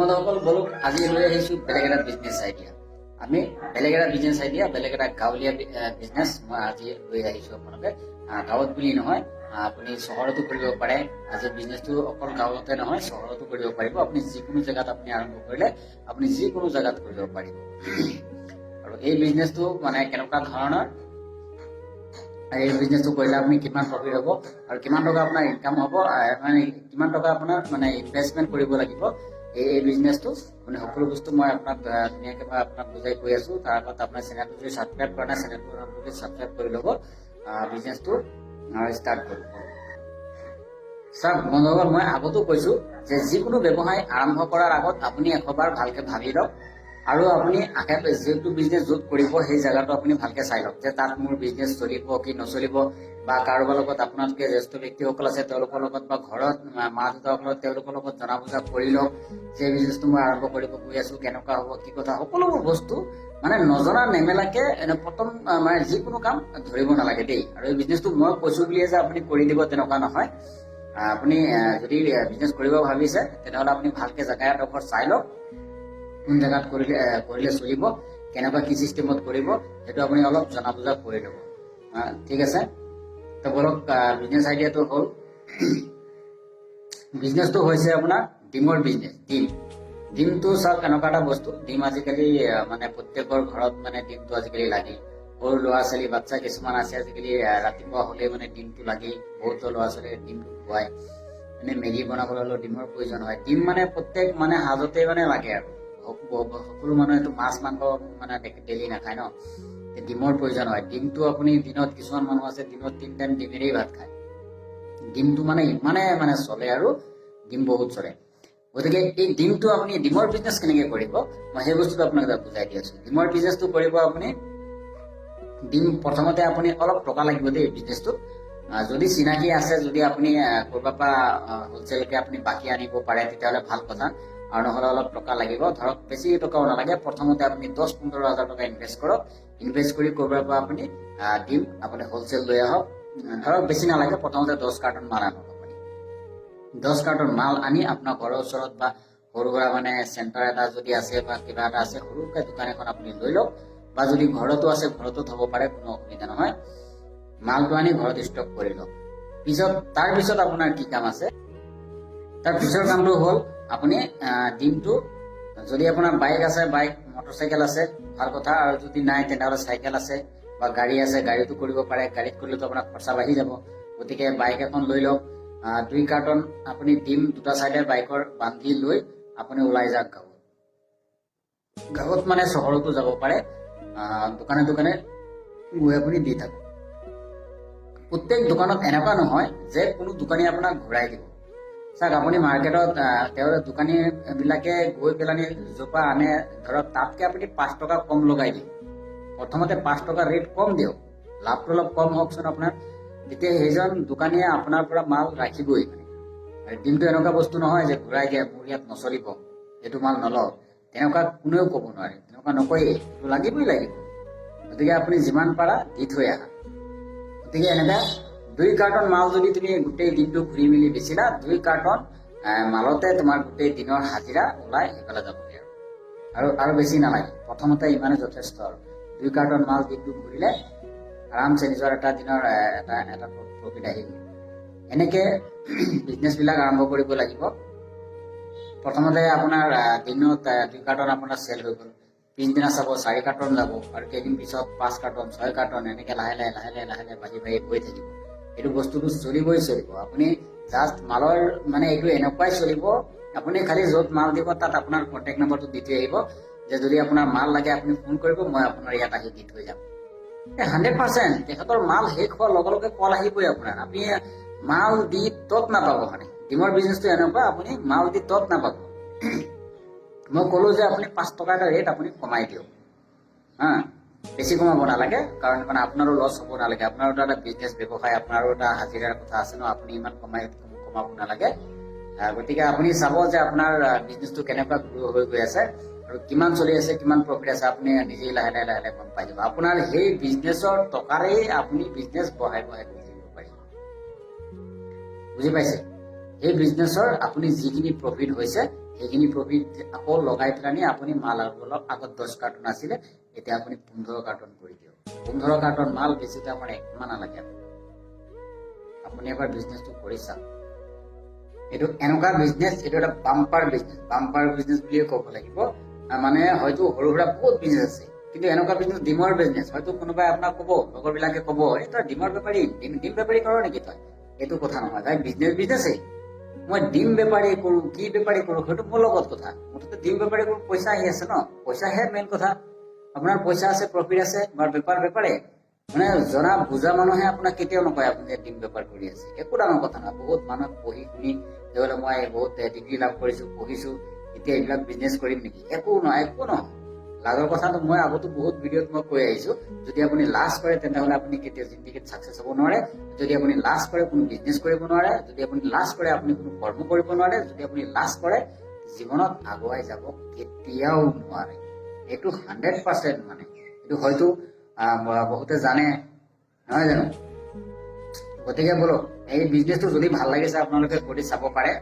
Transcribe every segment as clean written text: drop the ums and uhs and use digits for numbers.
বন্ধুসকল বলক আজি লৈ আহিছো বেলেগ এটা বিজনেছ আইডিয়া। আমি বেলেগ এটা বিজনেছ আইডিয়া, বেলেগ এটা গাঁৱলীয়া বিজনেছ মই আজি লৈ আহিছো আপোনালোকে। গাঁৱত বুলি নহয়, আপুনি চহৰতো কৰিব পাৰে। আজি বিজনেছটো অকল গাঁৱতে নহয়, চহৰতো কৰিব পাৰিব। আপুনি যিকোনো জেগাত আপুনি আৰম্ভ কৰিলে আপুনি যিকোনো জেগাত কৰিব পাৰিব। আৰু এই বিজনেছটো মানে কেনেকুৱা ধৰণৰ, এই বিজনেছটো কৰিলে আপুনি কিমান প্ৰফিট হ'ব আৰু কিমান টকা আপোনাৰ ইনকাম হ'ব, মানে কিমান টকা আপোনাৰ মানে ইনভেষ্টমেণ্ট কৰিব লাগিব এই বিজনেছটো, মানে সকলো বস্তু মই আপোনাক ধুনীয়াকৈ মই আপোনাক বুজাই কৈ আছো। তাৰ আগত আপোনাৰ চেনেলটো যদি ছাবস্ক্ৰাইব কৰা নাই, চেনেলটো ছাবস্ক্ৰাইব কৰি ল'ব। বিজনেছটো ষ্টাৰ্ট কৰিব। চাওক বন্ধুসকল, মই আগতো কৈছো যে যিকোনো ব্যৱসায় আৰম্ভ কৰাৰ আগত আপুনি এশবাৰ ভালকে ভাবি লওক। আৰু আপুনি যিটো বিজনেছ য'ত কৰিব সেই জেগাটো আপুনি ভালকে চাই লওক যে তাত মোৰ বিজনেছ চলিব কি নচলিব, বা কাৰোবাৰ লগত আপোনালোকে জ্যেষ্ঠ ব্যক্তিসকল আছে তেওঁলোকৰ লগত, বা ঘৰত মা দেউতাসকলত তেওঁলোকৰ লগত জনা বুজা কৰি লওক যে বিজনেছটো মই আৰম্ভ কৰিব গৈ আছো, কেনেকুৱা হ'ব কি কথা, সকলোবোৰ বস্তু মানে নজনা নেমেলাকে প্ৰথম মানে যিকোনো কাম ধৰিব নালাগে দেই। আৰু এই বিজনেছটো মই কৈছো বুলিয়ে যে আপুনি কৰি দিব তেনেকুৱা নহয়। আপুনি যদি বিজনেছ কৰিব ভাবিছে তেনেহ'লে আপুনি ভালকে জেগা এডোখৰ চাই লওক, কোন জেগাত কৰিলে চলিব, কেনেকুৱা কি চিষ্টেমত কৰিব, সেইটো আপুনি অলপ জনা বুজা কৰি ল'ব। ঠিক আছে, তো বলক বিজনেছ আইডিয়াটো হ'ল, বিজনেছটো হৈছে আপোনাৰ ডিমৰ বিজনেছ। ডিমটো চাওক এনেকুৱা এটা বস্তু, ডিম আজিকালি মানে প্ৰত্যেকৰ ঘৰত মানে ডিমটো আজিকালি লাগেই। সৰু ল'ৰা ছোৱালী বাচ্ছা কিছুমান আছে আজিকালি ৰাতিপুৱা হ'লে মানে ডিমটো লাগেই। বহুতো ল'ৰা ছোৱালীয়ে ডিমটো খুৱায়, মানে মেগী বনাবলৈ হ'লেও ডিমৰ প্ৰয়োজন হয়। ডিম মানে প্ৰত্যেক মানে সাজতে মানে লাগে আৰু সকলো মানুহেতো মাছ মাংস মানে ডেইলি নাখায় ন, ডিমৰ প্ৰয়োজন হয়। ডিমটো আপুনি দিনত, কিছুমান মানুহ আছে দিনত 3 টাইম ডিমেৰেই ভাত খায়। ডিমটো মানে ইমানে মানে চলে আৰু ডিম বহুত চলে। গতিকে এই ডিমটো আপুনি ডিমৰ বিজনেছ কেনেকে কৰিব, মই সেই বস্তুটো আপোনাক বুজাই দি আছো। ডিমৰ বিজনেছটো কৰিব আপুনি, ডিম প্ৰথমতে আপুনি অলপ টকা লাগিব দেই বিজনেছটো। যদি চিনাকি আছে, যদি আপুনি ক'ৰবাৰ পৰা হ'লচেলকে আপুনি বাকী আনিব পাৰে তেতিয়াহ'লে ভাল কথা, আৰু নহ'লে অলপ টকা লাগিব। ধৰক বেছি টকাও নালাগে, প্ৰথমতে আপুনি 10-15 হাজাৰ টকা ইনভেষ্ট কৰক। ইনভেষ্ট কৰি ক'ৰবাৰ পৰা আপুনি ডিম আপুনি হ'লচেল লৈ আহক। ধৰক বেছি নালাগে, প্ৰথমতে 10 কাৰ্টন মাল আনক। 10 কাৰ্টন মাল আনি আপোনাৰ ঘৰৰ ওচৰত বা সৰু সুৰা মানে চেণ্টাৰ এটা যদি আছে বা কিবা এটা আছে, সৰুকৈ দোকান এখন আপুনি লৈ লওক, বা যদি ঘৰতো আছে ঘৰতো থ'ব পাৰে, কোনো অসুবিধা নহয়। মালটো আনি ঘৰত ষ্টক কৰি লওক। তাৰ পিছত আপোনাৰ কি কাম আছে, তাৰ পিছৰ কামটো হ'ল আপুনি ডিমটো, যদি আপোনাৰ বাইক আছে, বাইক মটৰচাইকেল আছে ভাল কথা, আৰু যদি নাই তেনেহ'লে চাইকেল আছে বা গাড়ী আছে, গাড়ীটো কৰিব পাৰে। গাড়ীত কৰিলেতো আপোনাৰ খৰচা বাঢ়ি যাব, গতিকে বাইক এখন লৈ লওক। 2 কাৰ্টন আপুনি ডিম দুটা চাইডে বাইকৰ বান্ধি লৈ আপুনি ওলাই যাওক গাঁৱত মানে চহৰতো যাব পাৰে, দোকানে দোকানে গৈ আপুনি দি থাকক। প্ৰত্যেক দোকানত এনেকুৱা নহয় যে কোনো দোকানী আপোনাক ঘূৰাই দিব। চাওক আপুনি মাৰ্কেটত দোকানী বিলাকে গৈ পেলাই জোপা আনে, ধৰক তাতকে আপুনি 5 টকা কম লগাই দিয়ক। প্ৰথমতে 5 টকা ৰেট কম দিয়ক, লাভটো অলপ কম হওকচোন আপোনাৰ, তেতিয়া সেইজন দোকানীয়ে আপোনাৰ পৰা মাল ৰাখিবই। মানে ডিমটো এনেকুৱা বস্তু নহয় যে ঘূৰাই দিয়ে, মোৰ ইয়াত নচলিব, এইটো মাল নলওঁ, তেনেকুৱা কোনেও ক'ব নোৱাৰে, তেনেকুৱা নকয়েই, এইটো লাগিব। গতিকে আপুনি যিমান পাৰা দি থৈ আহা। গতিকে এনেকৈ 2 কাৰ্টন মাল যদি তুমি গোটেই দিনটো ঘূৰি মেলি বেচিলা, 2 কাৰ্টন মালতে তোমাৰ গোটেই দিনৰ হাজিৰা ওলাই সেইফালে যাব আৰু বেছি নালাগে। প্ৰথমতে ইমানে যথেষ্ট। আৰু 2 কাৰ্টন মাল দিনটো ঘূৰিলে আৰামছে নিজৰ এটা দিনৰ এটা প্ৰফিট আহি গ'ল। এনেকে বিজনেছবিলাক আৰম্ভ কৰিব লাগিব। প্ৰথমতে আপোনাৰ দিনত 2 কাৰ্টন আপোনাৰ চেল হৈ গ'ল, পিছদিনা চাব 4 কাৰ্টন যাব, আৰু কেইদিন পিছত 5 কাৰ্টন 6 কাৰ্টন, এনেকে লাহে লাহে বাঢ়ি গৈ থাকিব। এইটো বস্তুটো চলিবই চলিব। আপুনি জাষ্ট মালৰ মানে এইটো এনেকুৱাই চলিব, আপুনি খালি য'ত মাল দিব তাত আপোনাৰ কণ্টেক্ট নম্বৰটো দি থৈ আহিব, যে যদি আপোনাৰ মাল লাগে আপুনি ফোন কৰিব, মই আপোনাৰ ইয়াত আহি দি থৈ যাম। 100% তেখেতৰ মাল শেষ হোৱাৰ লগে লগে কল আহিবই আপোনাৰ। আপুনি মাল দি তত নাপাব। মানে ডিমৰ বিজনেছটো এনেকুৱা, আপুনি মাল দি তত নাপাব। মই ক'লো যে আপুনি 5 টকা এটা ৰেট আপুনি কমাই দিয়ক, বেছি কমাব নালাগে, কাৰণ মানে আপোনাৰো লছ হ'ব নালাগে। আপোনাৰো এটা বিজনেছ ব্যৱসায়, আপোনাৰো এটা হাজিৰাৰ কথা আছে ন, আপুনি ইমান কমাব নালাগে। গতিকে আপুনি চাব যে আপোনাৰ বিজনেছটো কেনেকুৱা গ্ৰ' হৈ গৈ আছে আৰু কিমান চলি আছে, কিমান প্ৰফিট আছে, আপুনি নিজেই লাহে লাহে গম পাই যাব। আপোনাৰ সেই বিজনেছৰ টকাৰেই আপুনি বিজনেছ বঢ়াই গৈ থাকিব পাৰিব। বুজি পাইছে? সেই বিজনেছৰ আপুনি যিখিনি প্ৰফিট হৈছে সেইখিনি প্ৰফিট আকৌ লগাই পেলাই আপুনি মাল আৰু অলপ আগত 10 কাৰ্টন আছিলে এতিয়া আপুনি 15 কাৰ্টন কৰি দিয়ক 15 কাৰ্টন মাল বেচোতে আপোনাৰ একমাহ নালাগে আপুনি এবাৰ বিজনেছটো কৰি চাওক এইটো এনেকুৱা বিজনেছ এইটো এটা বাম্পাৰ বিজনেছ বুলিয়ে ক'ব লাগিব মানে হয়তো সৰু সুৰা বহুত বিজনেছ আছে কিন্তু এনেকুৱা বিজনেছ ডিমৰ বিজনেছ হয়তো কোনোবাই আপোনাক ক'ব লগৰবিলাকে ক'ব এই তই ডিমৰ বেপাৰী ডিম বেপাৰী কৰ নেকি তই এইটো কথা নহয় ভাই বিজনেছেই মই ডিম বেপাৰী কৰো কি বেপাৰী কৰো সেইটো মোৰ লগত কথা মুঠতে ডিম বেপাৰী কৰো পইচা আহি আছে ন পইচাহে মেইন কথা আপোনাৰ পইচা আছে প্ৰফিট আছে বা বেপাৰে মানে জনা বুজা মানুহে আপোনাক কেতিয়াও নকয় আপুনি ডিম বেপাৰ কৰি আছে একো ডাঙৰ কথা নহয় বহুত মানুহ পঢ়ি শুনি যেনে মই বহুত ডিগ্ৰী লাভ কৰিছো পঢ়িছো এতিয়া এইবিলাক বিজনেছ কৰিম নেকি একো নহয় লাজৰ কথাটো মই আগতো বহুত ভিডিঅ'ত মই কৈ আহিছো যদি আপুনি লাজ কৰে তেনেহ'লে আপুনি কেতিয়াও জিন্দিগীত ছাকচেছ হ'ব নোৱাৰে যদি আপুনি লাজ কৰে কোনো বিজনেছ কৰিব নোৱাৰে যদি আপুনি লাজ কৰে আপুনি কোনো কৰ্ম কৰিব নোৱাৰে যদি আপুনি লাজ কৰে জীৱনত আগুৱাই যাব কেতিয়াও নোৱাৰে এইটো 100% মানে এইটো হয়তো বহুতে জানে নহয় জানো গতিকে বলক এই বিজনেছটো যদি ভাল লাগিছে আপোনালোকে কৰি চাব পাৰে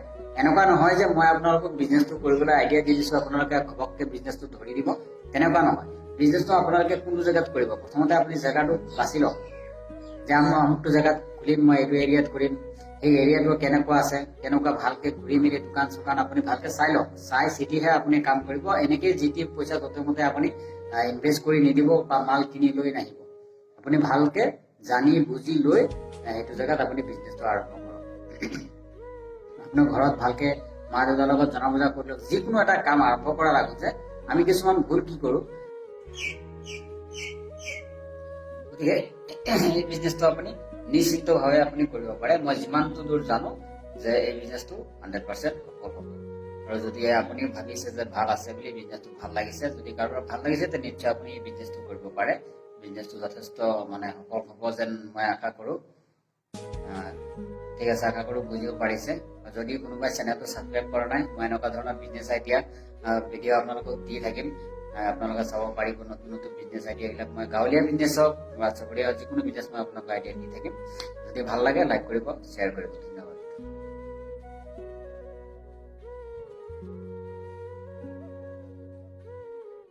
এনেকুৱা নহয় যে মই আপোনালোকক বিজনেছটো কৰিবলৈ আইডিয়া দি দিছো আপোনালোকে ঘপককে বিজনেছটো ধৰি দিব তেনেকুৱা নহয় বিজনেছটো আপোনালোকে কোনটো জেগাত কৰিব প্ৰথমতে আপুনি জেগাটো বাছি লওক যে মই আমুকটো জেগাত খুলিম মই এইটো এৰিয়াত কৰিম এই এৰিয়াটো কেনেকুৱা আছে কেনেকুৱা ভালকে ঘূৰি মেলি দোকান চোকান আপুনি ভালকে চাই লওক চাই চিটিহে আপুনি কাম কৰিব এনেকৈ যি টি পইচা য'তে মতে আপুনি ইনভেষ্ট কৰি নিদিব বা মাল কিনি লৈ নাহিব আপুনি ভালকে জানি বুজি লৈ সেইটো জেগাত আপুনি বিজনেছটো আৰম্ভ কৰক আপোনাৰ ঘৰত ভালকে মা দেউতাৰ লগত জনা বুজা কৰি লওক যিকোনো এটা কাম আৰম্ভ কৰাৰ আগতে আমি কিছুমান ভুল কি কৰো গতিকে এই বিজনেছটো আপুনি নিশ্চিতভাৱে আপুনি কৰিব পাৰে মই যিমানটো দূৰ জানো যে এই বিজনেছটো 100% সফল হ'ব আৰু যদি আপুনি ভাবিছে যে ভাল আছে বুলি বিজনেছটো ভাল লাগিছে যদি কাৰোবাৰ ভাল লাগিছে তে নিশ্চয় আপুনি এই বিজনেছটো কৰিব পাৰে বিজনেছটো যথেষ্ট মানে সফল হ'ব যেন মই আশা কৰোঁ ঠিক আছে আশা কৰোঁ বুজিব পাৰিছে যদি কোনোবাই চেনেলটো ছাবস্ক্ৰাইব কৰা নাই মই এনেকুৱা ধৰণৰ বিজনেছ আইডিয়া ভিডিঅ' আপোনালোকক দি থাকিম আপোনালোকে চাব পাৰিব নতুন নতুন বিজনেছ আইডিয়াবিলাক মই গাঁৱলীয়া বিজনেছ হওক বা চহৰীয়া যিকোনো বিজনেছ মই আপোনালোকক আইডিয়া দি থাকিম যদি ভাল লাগে লাইক কৰিব শ্বেয়াৰ কৰিব ধন্যবাদ